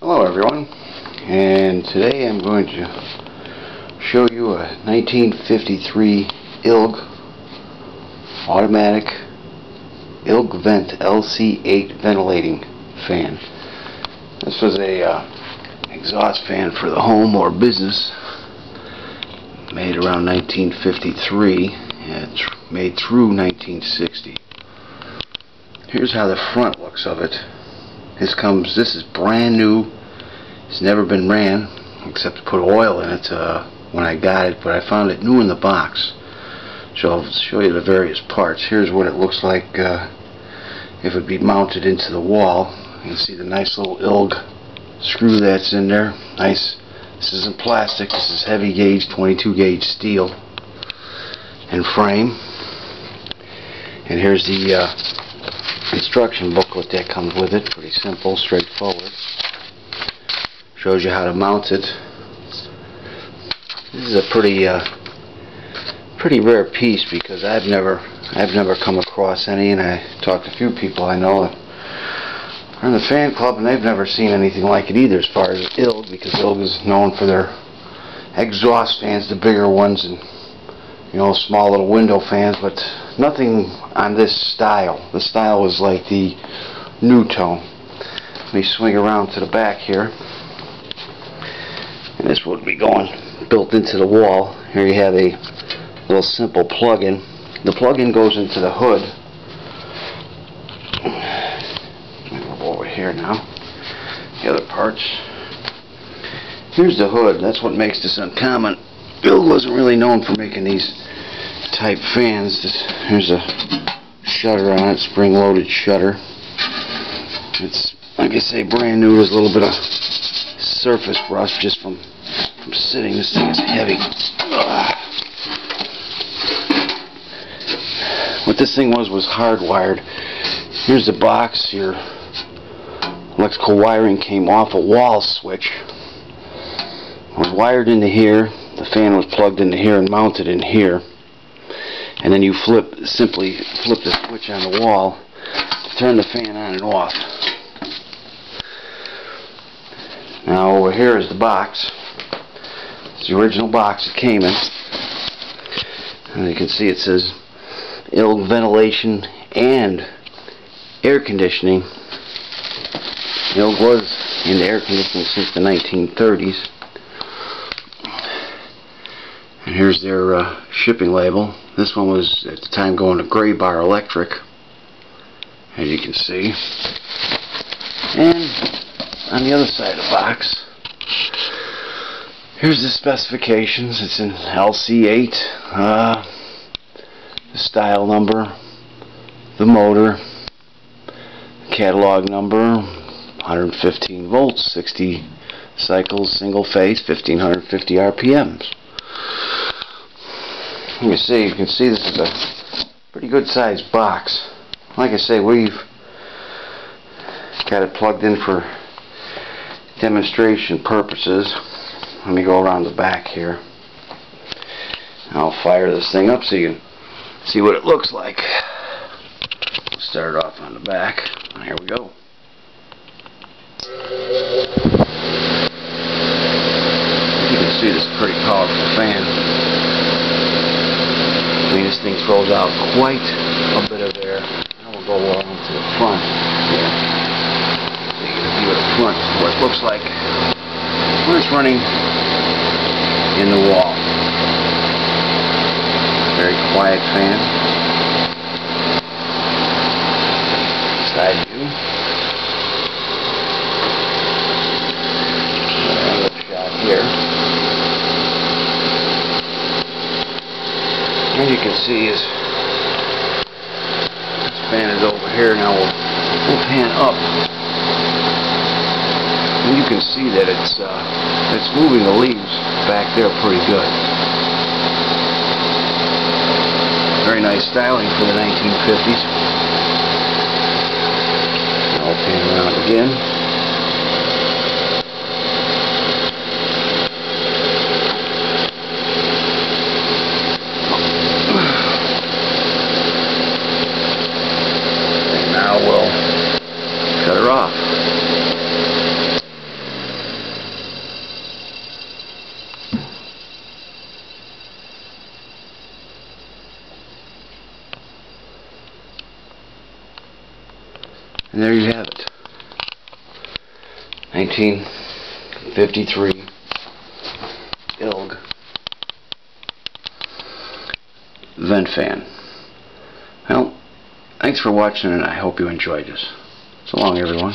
Hello everyone, and today I'm going to show you a 1953 ILG automatic ILG vent LC8 ventilating fan. This was a exhaust fan for the home or business, made around 1953 and made through 1960. Here's how the front looks of it. This is brand new. It's never been ran except to put oil in it when I got it, but I found it new in the box. So I'll show you the various parts. Here's what it looks like if it would be mounted into the wall. You can see the nice little ILG screw that's in there. Nice. This isn't plastic. This is heavy gauge 22 gauge steel and frame. And here's the instruction booklet that comes with it. Pretty simple, straightforward. Shows you how to mount it. This is a pretty rare piece because I've never come across any, and I talked to a few people I know that are in the fan club, and they've never seen anything like it either, as far as ILG, because ILG is known for their exhaust fans, the bigger ones, and small little window fans, but nothing on this style. The style is like the new tone. Let me swing around to the back here, and this would be going built into the wall. Here you have a little simple plug-in. The plug-in goes into the hood. Let me move over here now. The other parts. Here's the hood. That's what makes this uncommon. Bill wasn't really known for making these type fans. Here's a shutter on it, spring-loaded shutter. It's, like I say, brand new. There's a little bit of surface rust just from sitting. This thing is heavy. What this thing was hardwired. Here's the box. Your electrical wiring came off a wall switch. It was wired into here. The fan was plugged into here and mounted in here. And then you simply flip the switch on the wall to turn the fan on and off. Now over here is the box. It's the original box it came in. And you can see it says ILG ventilation and air conditioning. ILG was into air conditioning since the 1930s. And here's their shipping label. This one was at the time going to Gray Bar Electric, as you can see. And on the other side of the box, here's the specifications. It's in LC8, the style number, the motor, catalog number, 115 volts, 60 cycles, single phase, 1550 RPMs. You can see this is a pretty good sized box. Like I say, we've got it plugged in for demonstration purposes. Let me go around the back here. I'll fire this thing up so you can see what it looks like. We'll start it off on the back. Here we go. You can see this pretty powerful fan. I mean, this thing throws out quite a bit of air. Now we'll go along to the front here. So you get a view of the front, what it looks like when it's running in the wall. Very quiet fan. Side view. Another shot here. And you can see this fan is over here. Now we'll pan up, and you can see that it's moving the leaves back there pretty good. Very nice styling for the 1950s. Now I'll pan around again. We'll cut her off. And there you have it. 1953 ILG vent fan. Well, thanks for watching, and I hope you enjoyed this. So long, everyone.